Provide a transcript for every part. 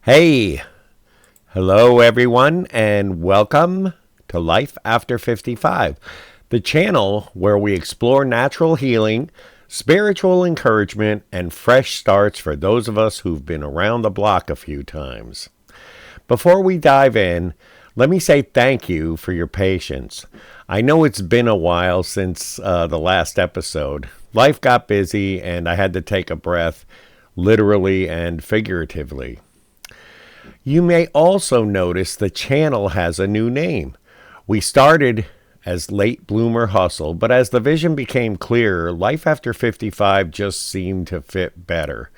Hey, hello everyone, and welcome to Life After 55, the channel where we explore natural healing, spiritual encouragement, and fresh starts for those of us who've been around the block a few times. Before we dive in, let me say thank you for your patience. I know it's been a while since the last episode. Life got busy, and I had to take a breath, literally and figuratively. You may also notice the channel has a new name. We started as Late Bloomer Hustle, but as the vision became clearer, Life After 55 just seemed to fit better.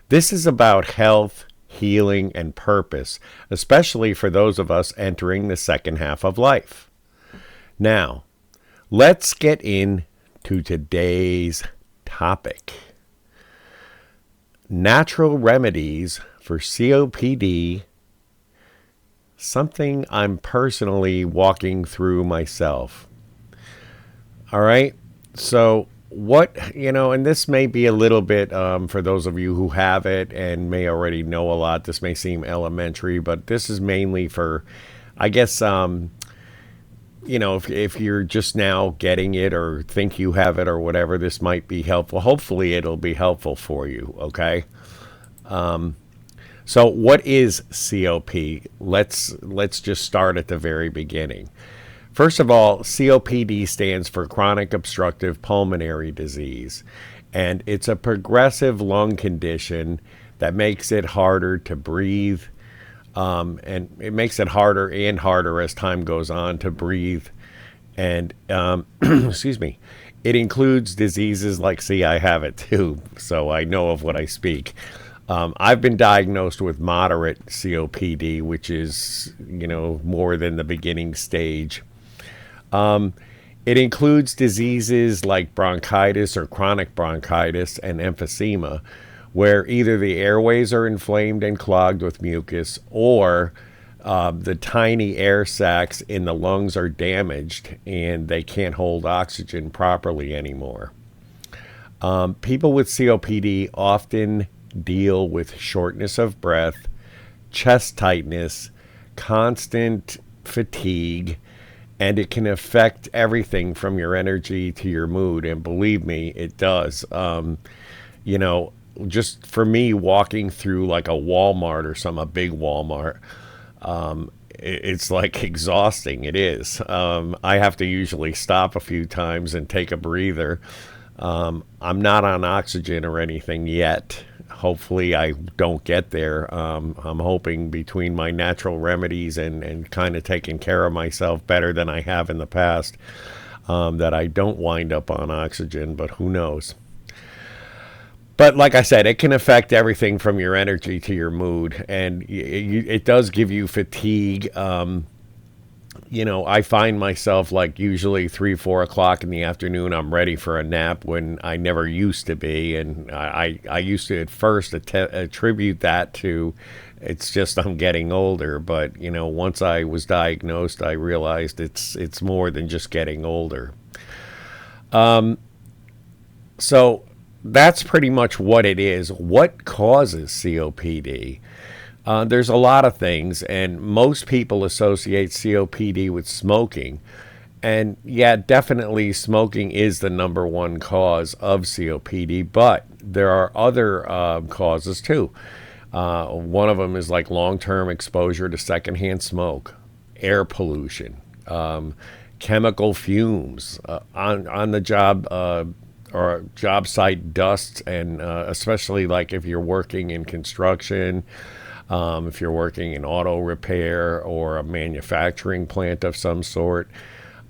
This is about health, healing, and purpose, especially for those of us entering the second half of life. Now, let's get into today's topic. Natural remedies for COPD, something I'm personally walking through myself. All right. So, and this may be a little bit for those of you who have it and may already know a lot. This may seem elementary, but this is mainly for, I guess, if you're just now getting it or think you have it or whatever, this might be helpful. Hopefully, it'll be helpful for you. Okay. So what is COPD? Let's just start at the very beginning. First of all, COPD stands for chronic obstructive pulmonary disease, and it's a progressive lung condition that makes it harder to breathe, and it makes it harder and harder as time goes on to breathe. And excuse me, it includes diseases like, see, I have it too, so I know of what I speak. I've been diagnosed with moderate COPD, which is, more than the beginning stage. It includes diseases like bronchitis or chronic bronchitis and emphysema, where either the airways are inflamed and clogged with mucus, or the tiny air sacs in the lungs are damaged and they can't hold oxygen properly anymore. People with COPD often deal with shortness of breath, chest tightness, constant fatigue, and it can affect everything from your energy to your mood. And believe me, it does. Just for me, walking through like a Walmart or a big Walmart, it's like exhausting. It is. I have to usually stop a few times and take a breather. I'm not on oxygen or anything yet. Hopefully I don't get there. I'm hoping between my natural remedies and kind of taking care of myself better than I have in the past, that I don't wind up on oxygen, but who knows. But like I said, it can affect everything from your energy to your mood, and it does give you fatigue. I find myself like usually 3-4 o'clock in the afternoon, I'm ready for a nap when I never used to be. And I used to at first attribute that to it's just I'm getting older. But, once I was diagnosed, I realized it's more than just getting older. So that's pretty much what it is. What causes COPD? There's a lot of things, and most people associate COPD with smoking. And yeah, definitely smoking is the number one cause of COPD, but there are other causes too. One of them is like long-term exposure to secondhand smoke, air pollution, chemical fumes, on the job, or job site dust, and especially like if you're working in construction. If you're working in auto repair or a manufacturing plant of some sort,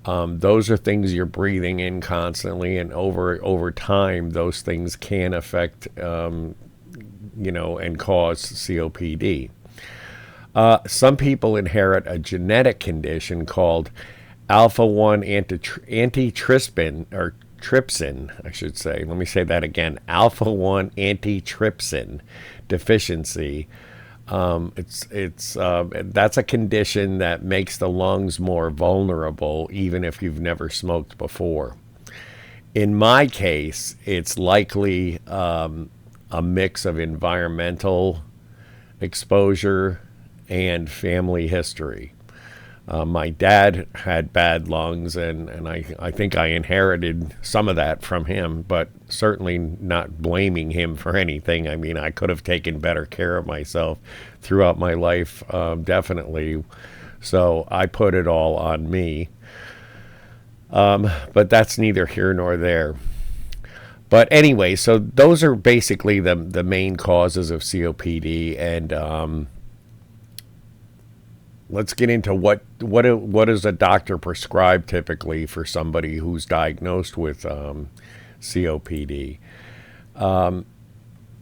those are things you're breathing in constantly, and over time, those things can affect, and cause COPD. Some people inherit a genetic condition called alpha-1 antitrypsin, or trypsin, I should say. Let me say that again: alpha-1 antitrypsin deficiency. That's a condition that makes the lungs more vulnerable, even if you've never smoked before. In my case, it's likely a mix of environmental exposure, and family history. My dad had bad lungs, and I think I inherited some of that from him, but certainly not blaming him for anything. I mean, I could have taken better care of myself throughout my life, definitely. So I put it all on me. But that's neither here nor there. But anyway, so those are basically the main causes of COPD, and let's get into what does a doctor prescribe typically for somebody who's diagnosed with COPD.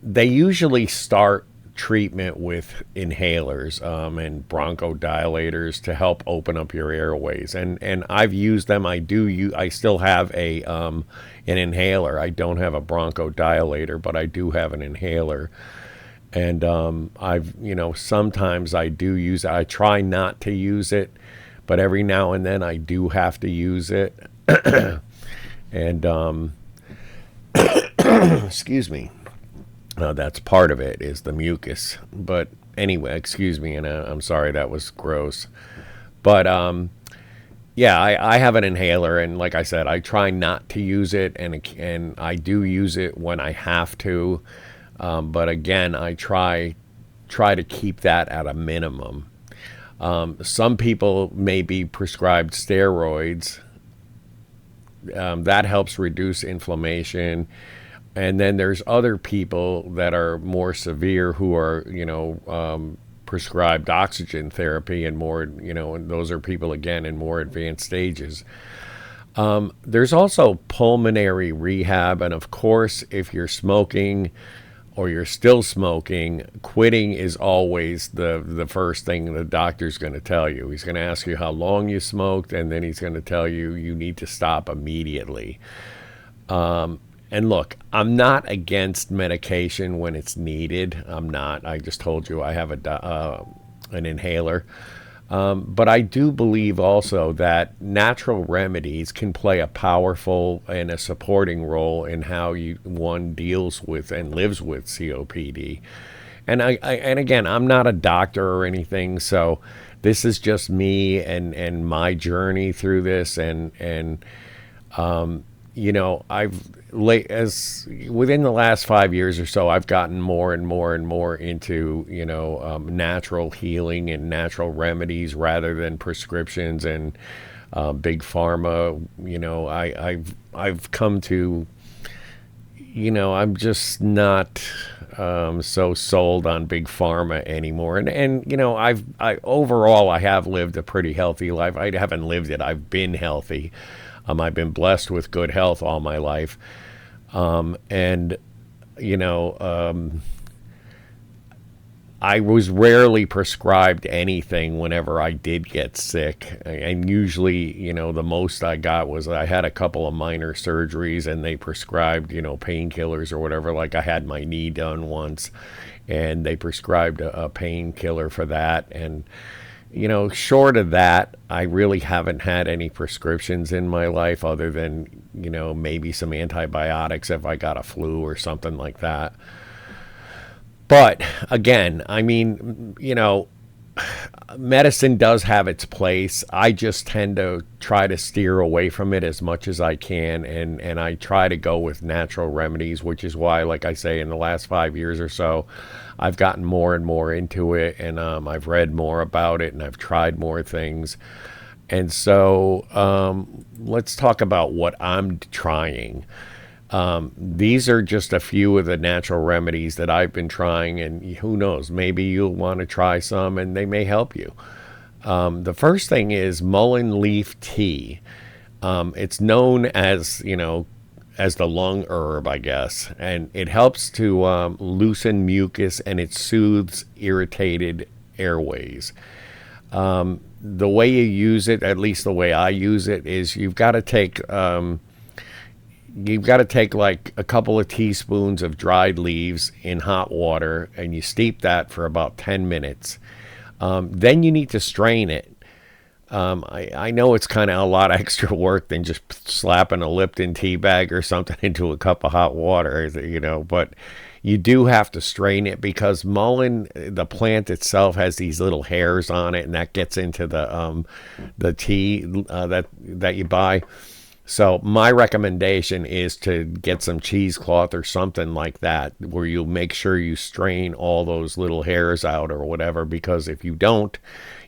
They usually start treatment with inhalers and bronchodilators to help open up your airways, and I've used them. I still have an inhaler. I don't have a bronchodilator, but I do have an inhaler. And sometimes I do use it. I try not to use it, but every now and then I do have to use it. And excuse me, that's part of it, is the mucus. But anyway, excuse me, and I'm sorry, that was gross. But yeah, I have an inhaler, and like I said, I try not to use it, and I do use it when I have to. But again, I try to keep that at a minimum. Some people may be prescribed steroids. That helps reduce inflammation. And then there's other people that are more severe who are, prescribed oxygen therapy and more, and those are people, again, in more advanced stages. There's also pulmonary rehab. And of course, if you're smoking, or you're still smoking, quitting is always the first thing the doctor's going to tell you. He's going to ask you how long you smoked, and then he's going to tell you you need to stop immediately. And look, I'm not against medication when it's needed. I'm not. I just told you I have an inhaler. But I do believe also that natural remedies can play a powerful and a supporting role in how one deals with and lives with COPD. And and again, I'm not a doctor or anything, so this is just me and my journey through this. And as within the last 5 years or so, I've gotten more and more and more into natural healing and natural remedies rather than prescriptions and big pharma. I've come to, I'm just not so sold on big pharma anymore. And I overall I have lived a pretty healthy life. I haven't lived it. I've been healthy. I've been blessed with good health all my life. I was rarely prescribed anything whenever I did get sick. And usually, the most I got was I had a couple of minor surgeries and they prescribed, painkillers or whatever. Like I had my knee done once and they prescribed a painkiller for that. And short of that, I really haven't had any prescriptions in my life other than, maybe some antibiotics if I got a flu or something like that. But again, I mean, medicine does have its place. I just tend to try to steer away from it as much as I can. And I try to go with natural remedies, which is why, like I say, in the last 5 years or so, I've gotten more and more into it, and I've read more about it, and I've tried more things. And so let's talk about what I'm trying. These are just a few of the natural remedies that I've been trying, and who knows, maybe you'll want to try some and they may help you. The first thing is mullein leaf tea. It's known as, as the lung herb, I guess, and it helps to loosen mucus, and it soothes irritated airways. The way you use it, at least the way I use it, is you've got to take like a couple of teaspoons of dried leaves in hot water, and you steep that for about 10 minutes. Then you need to strain it. I know it's kind of a lot extra work than just slapping a Lipton tea bag or something into a cup of hot water, but You do have to strain it because mullein, the plant itself, has these little hairs on it, and that gets into the tea that you buy. So my recommendation is to get some cheesecloth or something like that, where you make sure you strain all those little hairs out or whatever, because if you don't,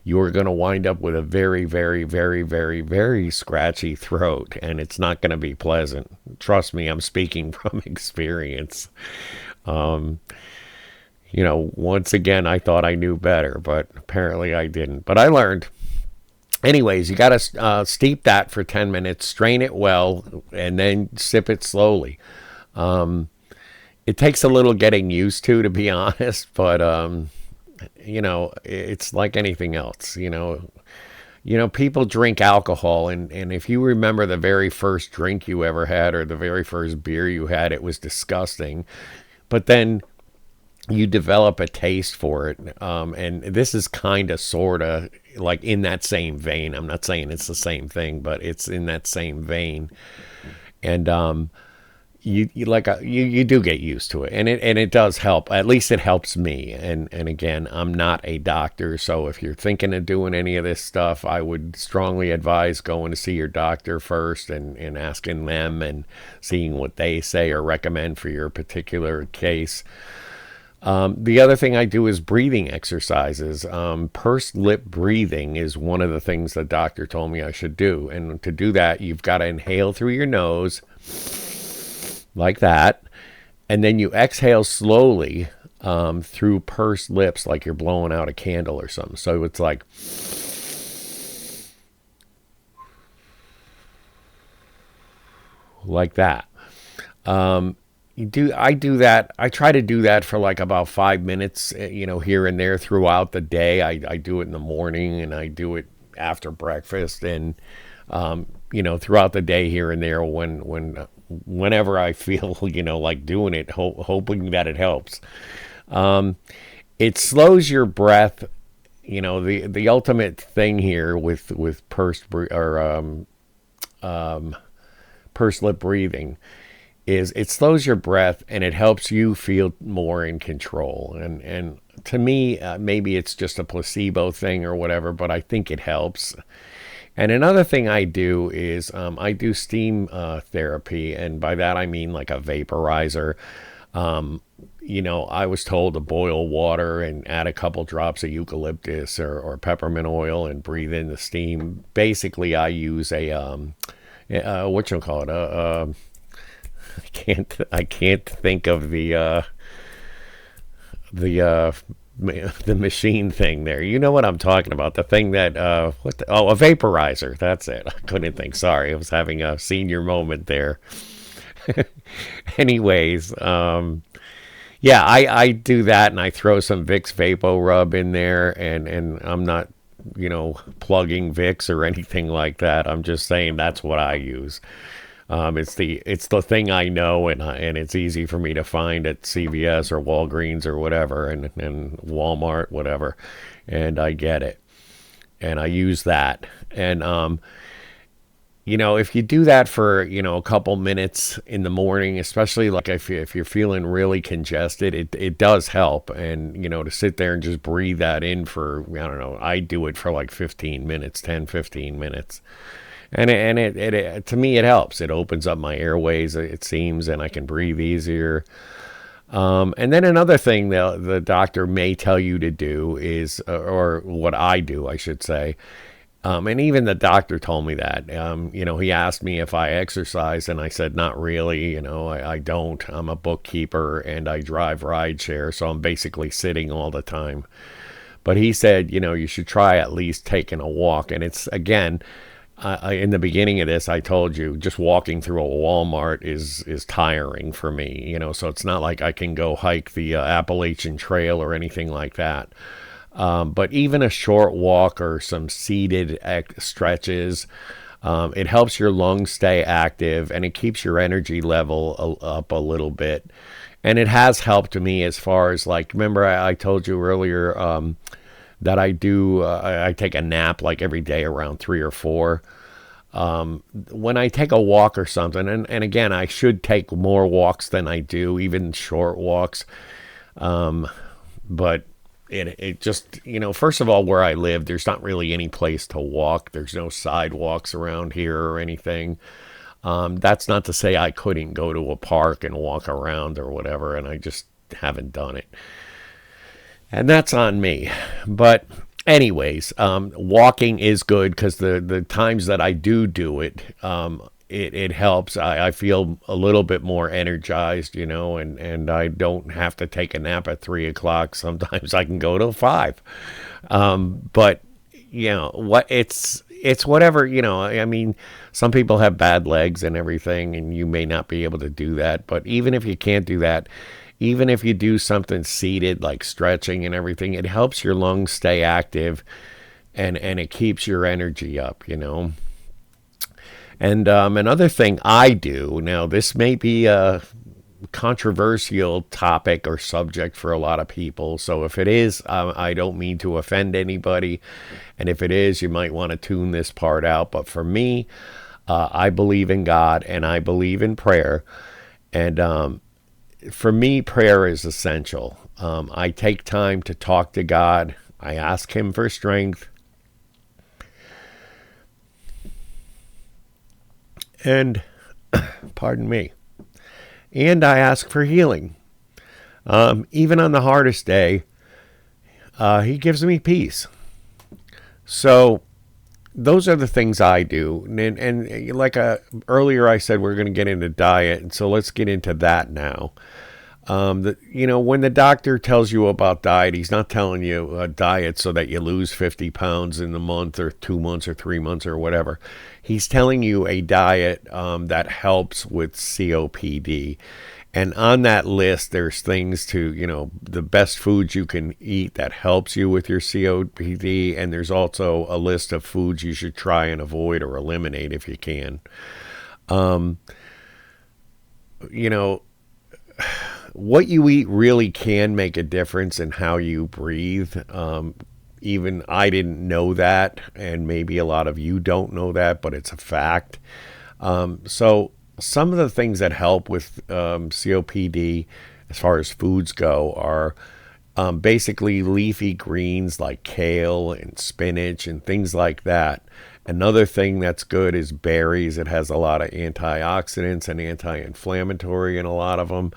you're going to wind up with a very, very, very, very, very scratchy throat, and it's not going to be pleasant. Trust me, I'm speaking from experience. Um, Once again, I thought I knew better, but apparently I didn't. But I learned. Anyways, you got to steep that for 10 minutes, strain it well, and then sip it slowly. Um, it takes a little getting used to be honest, but it's like anything else. People drink alcohol, and if you remember the very first drink you ever had or the very first beer you had, it was disgusting. But then you develop a taste for it. And this is kind of, sort of like in that same vein. I'm not saying it's the same thing, but it's in that same vein. And you do get used to it, and it does help. At least it helps me. And again, I'm not a doctor, so if you're thinking of doing any of this stuff, I would strongly advise going to see your doctor first and asking them and seeing what they say or recommend for your particular case. The other thing I do is breathing exercises. Pursed lip breathing is one of the things the doctor told me I should do. And to do that, you've got to inhale through your nose like that. And then you exhale slowly through pursed lips, like you're blowing out a candle or something. So it's like, that. I do that. I try to do that for like about 5 minutes, here and there throughout the day. I do it in the morning, and I do it after breakfast, and throughout the day here and there whenever I feel, like doing it, hoping that it helps. It slows your breath. The ultimate thing here with pursed lip breathing is it slows your breath, and it helps you feel more in control. And to me, maybe it's just a placebo thing or whatever, but I think it helps. And another thing I do is I do steam therapy, and by that I mean like a vaporizer. I was told to boil water and add a couple drops of eucalyptus or peppermint oil and breathe in the steam. Basically, I use what you call it, I can't think of the machine thing there. You know what I'm talking about? The thing that a vaporizer. That's it. I couldn't think. Sorry, I was having a senior moment there. Anyways, yeah, I do that, and I throw some Vicks Vapo Rub in there, and I'm not plugging Vicks or anything like that. I'm just saying that's what I use. It's the thing I know, and it's easy for me to find at CVS or Walgreens or whatever, and Walmart, whatever, and I get it, and I use that. And if you do that for a couple minutes in the morning, especially like if you're feeling really congested, it does help. And to sit there and just breathe that in for, I don't know, I do it for like 15 minutes, 10-15 minutes. And it to me, it helps. It opens up my airways, it seems, and I can breathe easier. And then another thing the doctor may tell you to do is, or what I do, I should say, and even the doctor told me that, he asked me if I exercise, and I said, not really, I don't. I'm a bookkeeper, and I drive rideshare, so I'm basically sitting all the time. But he said, you should try at least taking a walk. And it's, again, in the beginning of this, I told you, just walking through a Walmart is tiring for me, so it's not like I can go hike the Appalachian Trail or anything like that. But even a short walk or some seated stretches, it helps your lungs stay active, and it keeps your energy level up a little bit. And it has helped me as far as, like, remember I told you earlier that I take a nap like every day around 3 or 4. When I take a walk or something, and again, I should take more walks than I do, even short walks. But it just, first of all, where I live, there's not really any place to walk. There's no sidewalks around here or anything. That's not to say I couldn't go to a park and walk around or whatever, and I just haven't done it. And that's on me. But anyways, walking is good because the times that I do it, it helps. I feel a little bit more energized, and I don't have to take a nap at 3 o'clock. Sometimes I can go to 5. But what it's whatever, I mean, some people have bad legs and everything, and you may not be able to do that. But even if you can't do that, even if you do something seated like stretching and everything, it helps your lungs stay active, and it keeps your energy up, And another thing I do, now this may be a controversial topic or subject for a lot of people. So if it is, I don't mean to offend anybody. And if it is, you might want to tune this part out. But for me, I believe in God and I believe in prayer. And for me, prayer is essential. I take time to talk to God. I ask Him for strength. And, pardon me. And I ask for healing. Even on the hardest day, He gives me peace. So those are the things I do. And like earlier I said, we're going to get into diet. And so let's get into that now. When the doctor tells you about diet, he's not telling you a diet so that you lose 50 pounds in a month or 2 months or 3 months or whatever. He's telling you a diet that helps with COPD. And on that list, there's things to, the best foods you can eat that helps you with your COPD. And there's also a list of foods you should try and avoid or eliminate if you can. What you eat really can make a difference in how you breathe. Even I didn't know that, and maybe a lot of you don't know that, but it's a fact. So some of the things that help with COPD as far as foods go are basically leafy greens like kale and spinach and things like that. Another thing that's good is berries. It has a lot of antioxidants and anti-inflammatory in a lot of them.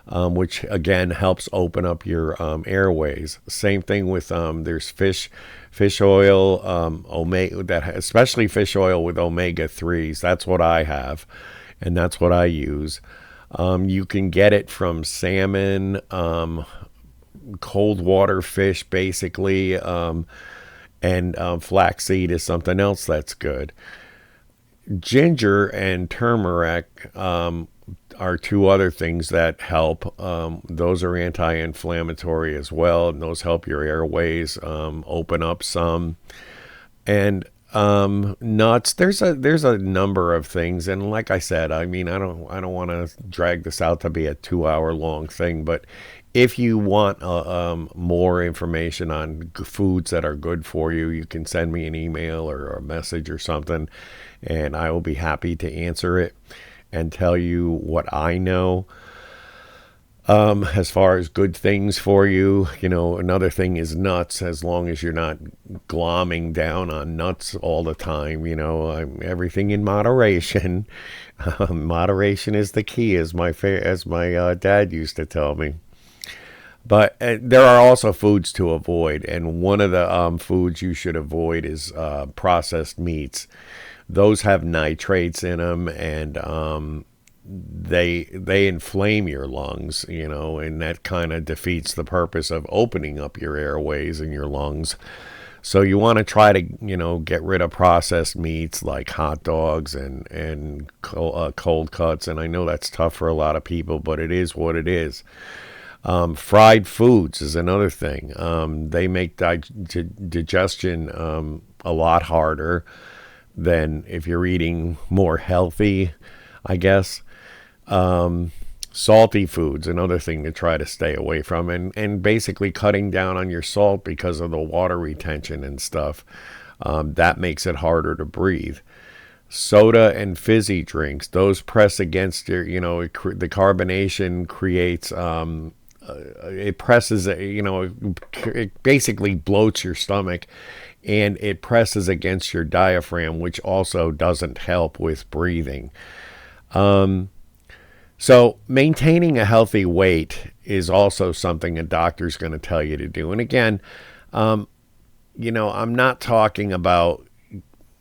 Which again helps open up your airways. Same thing with there's fish oil, especially fish oil with omega-3s. That's what I have, and that's what I use. You can get it from salmon, cold water fish, basically, and flaxseed is something else that's good. Ginger and turmeric are two other things that help. Those are anti-inflammatory as well, and those help your airways open up some. And nuts. There's a number of things, and like I said, I mean, I don't want to drag this out to be a 2-hour long thing, but if you want more information on foods that are good for you, you can send me an email or a message or something, and I will be happy to answer it and tell you what I know. As far as good things for you, another thing is nuts, as long as you're not glomming down on nuts all the time, everything in moderation. Moderation is the key, as my dad used to tell me. But there are also foods to avoid, and one of the foods you should avoid is processed meats. Those have nitrates in them, and they inflame your lungs, and that kind of defeats the purpose of opening up your airways and your lungs. So you want to try to, get rid of processed meats like hot dogs and cold cuts. And I know that's tough for a lot of people, but it is what it is. Fried foods is another thing. They make digestion a lot harder than if you're eating more healthy, I guess. Salty foods, another thing to try to stay away from, and basically cutting down on your salt because of the water retention and stuff. That makes it harder to breathe. soda and fizzy drinks, those press against your, the carbonation creates, it presses, it basically bloats your stomach, and it presses against your diaphragm, which also doesn't help with breathing. So maintaining a healthy weight is also something a doctor's going to tell you to do. And again, I'm not talking about,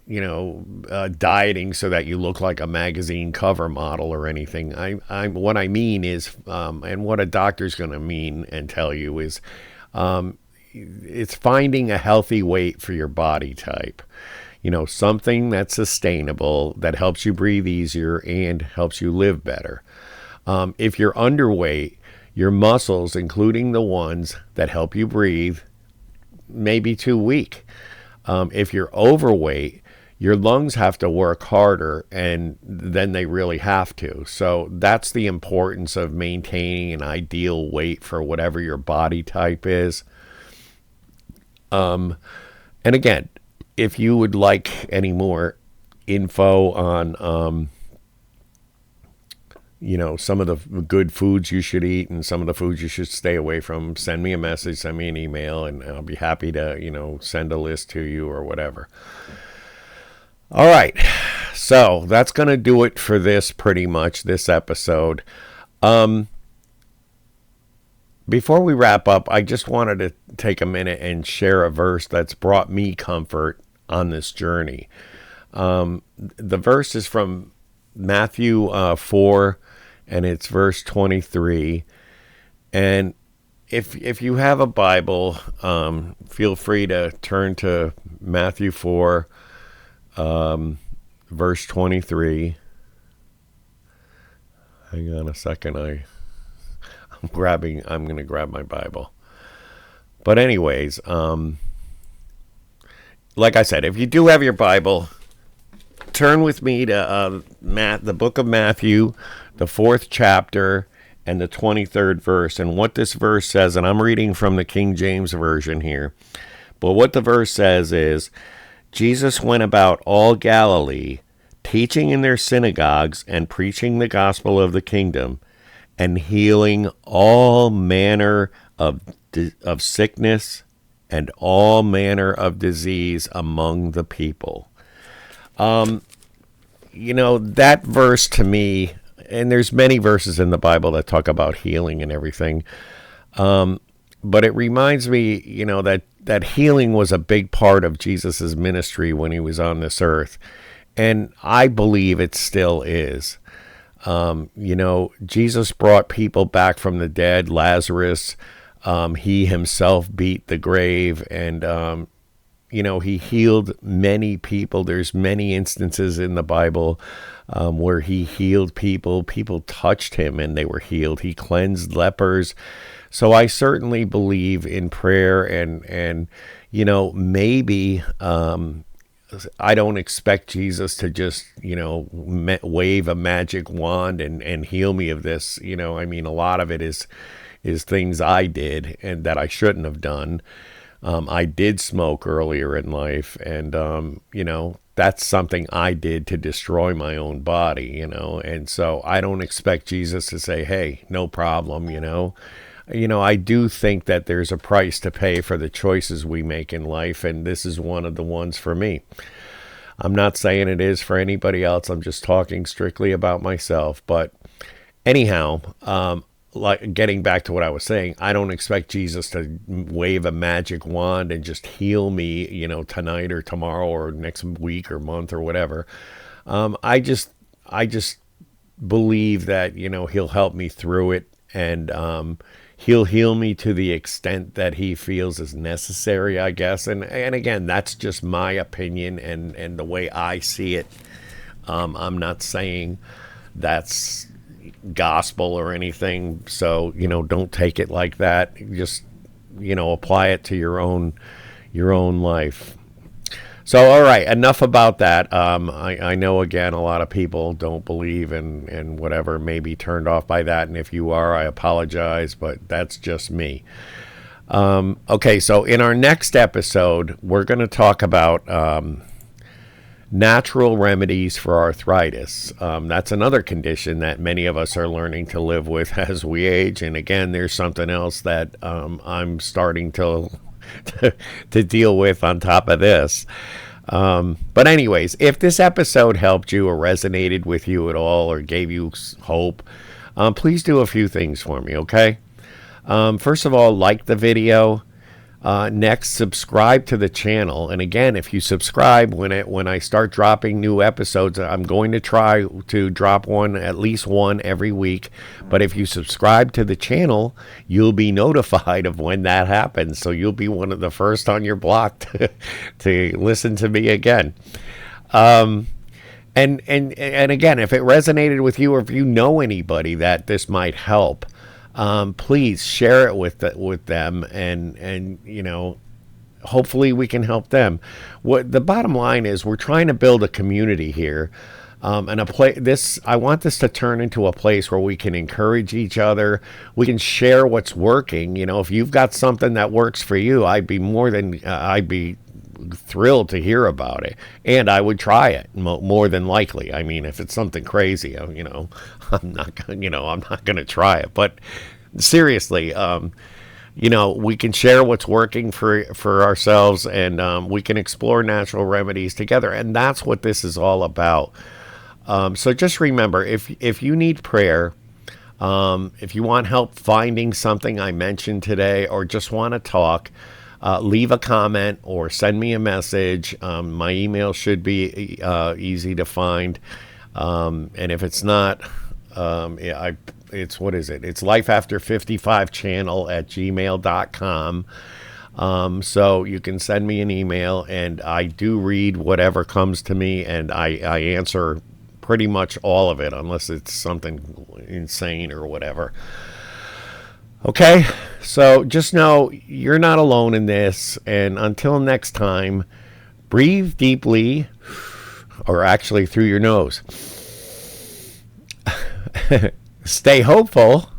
dieting so that you look like a magazine cover model or anything. What I mean is, and what a doctor's going to mean and tell you is, it's finding a healthy weight for your body type. Something that's sustainable, that helps you breathe easier and helps you live better. If you're underweight, your muscles, including the ones that help you breathe, may be too weak. If you're overweight, your lungs have to work harder, and then they really have to. So that's the importance of maintaining an ideal weight for whatever your body type is. And again, if you would like any more info on, some of the good foods you should eat and some of the foods you should stay away from, send me a message, send me an email, and I'll be happy to, send a list to you or whatever. All right. So that's going to do it for pretty much this episode. Before we wrap up, I just wanted to take a minute and share a verse that's brought me comfort on this journey. The verse is from Matthew 4, and it's verse 23. And if you have a Bible, feel free to turn to Matthew 4, verse 23. Hang on a second. I'm going to grab my Bible. But anyways, like I said, if you do have your Bible, turn with me to the book of Matthew, the 4th chapter, and the 23rd verse. And what this verse says, and I'm reading from the King James Version here, but what the verse says is, Jesus went about all Galilee, teaching in their synagogues and preaching the gospel of the kingdom, and healing all manner of sickness and all manner of disease among the people. That verse to me, and there's many verses in the Bible that talk about healing and everything, but it reminds me, that healing was a big part of Jesus's ministry when he was on this earth, and I believe it still is. Jesus brought people back from the dead. Lazarus, he himself beat the grave, and he healed many people. There's many instances in the Bible where he healed people. People touched him and they were healed. He cleansed lepers. So I certainly believe in prayer, and maybe I don't expect Jesus to just, wave a magic wand and heal me of this. A lot of it is things I did and that I shouldn't have done. I did smoke earlier in life, and, that's something I did to destroy my own body, and so I don't expect Jesus to say, hey, no problem, I do think that there's a price to pay for the choices we make in life, and this is one of the ones for me. I'm not saying it is for anybody else. I'm just talking strictly about myself. But anyhow, like getting back to what I was saying, I don't expect Jesus to wave a magic wand and just heal me, tonight or tomorrow or next week or month or whatever. I just believe that, he'll help me through it, and he'll heal me to the extent that he feels is necessary, I guess. And again, that's just my opinion and the way I see it. I'm not saying that's gospel or anything, so don't take it like that. Just apply it to your own life. So all right, enough about that. I know, again, a lot of people don't believe and whatever, may be turned off by that, and if you are, I apologize, but that's just me. Okay, so in our next episode, we're going to talk about natural remedies for arthritis. That's another condition that many of us are learning to live with as we age. And again, there's something else that I'm starting to deal with on top of this. But anyways, if this episode helped you or resonated with you at all or gave you hope, please do a few things for me, okay? First of all, like the video. Next, subscribe to the channel. And again, if you subscribe, when I start dropping new episodes, I'm going to try to drop at least one every week. But if you subscribe to the channel, you'll be notified of when that happens. So you'll be one of the first on your block to listen to me again. And again, if it resonated with you, or if you know anybody that this might help, please share it with them, and hopefully we can help them. What the bottom line is, we're trying to build a community here, and I want this to turn into a place where we can encourage each other. We can share what's working. If you've got something that works for you, I'd be thrilled to hear about it, and I would try it more than likely. I mean, if it's something crazy, I'm not going to try it. But seriously, we can share what's working for ourselves, and we can explore natural remedies together, and that's what this is all about. So just remember, if you need prayer, if you want help finding something I mentioned today, or just want to talk, leave a comment or send me a message. My email should be easy to find. And if it's not, it's what is it? It's lifeafter55channel@gmail.com. So you can send me an email, and I do read whatever comes to me, and I answer pretty much all of it, unless it's something insane or whatever. Okay, so just know you're not alone in this, and until next time, breathe deeply, or actually through your nose. Stay hopeful,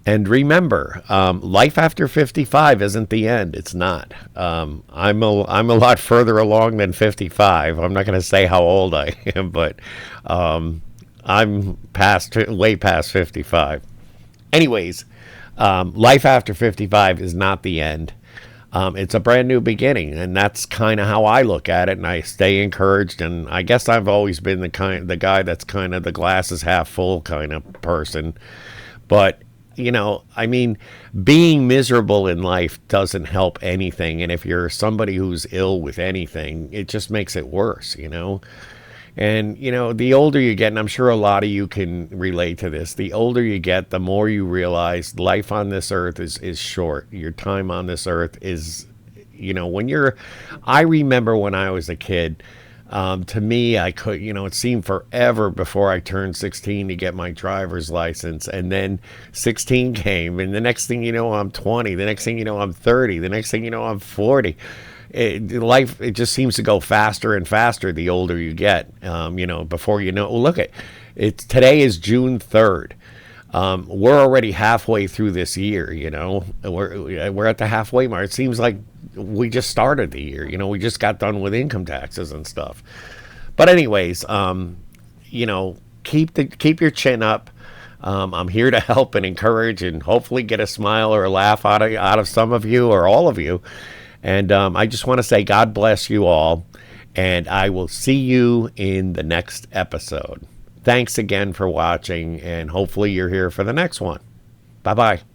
and remember, life after 55 isn't the end. It's not. I'm a lot further along than 55. I'm not going to say how old I am, but I'm way past 55. Anyways. Life after 55 is not the end. It's a brand new beginning, and that's kind of how I look at it, and I stay encouraged. And I guess I've always been the guy that's kind of the glass is half full kind of person. But being miserable in life doesn't help anything. And if you're somebody who's ill with anything, it just makes it worse. And, the older you get, and I'm sure a lot of you can relate to this, the older you get, the more you realize life on this earth is short. Your time on this earth is, I remember when I was a kid, to me, it seemed forever before I turned 16 to get my driver's license. And then 16 came, and the next thing you know, I'm 20. The next thing you know, I'm 30. The next thing you know, I'm 40. Life just seems to go faster and faster the older you get. Before you know, look at it. Today is June 3rd. We're already halfway through this year. We're at the halfway mark. It seems like we just started the year. We just got done with income taxes and stuff. But anyways, keep your chin up. I'm here to help and encourage, and hopefully get a smile or a laugh out of some of you or all of you. And I just want to say God bless you all, and I will see you in the next episode. Thanks again for watching, and hopefully you're here for the next one. Bye-bye.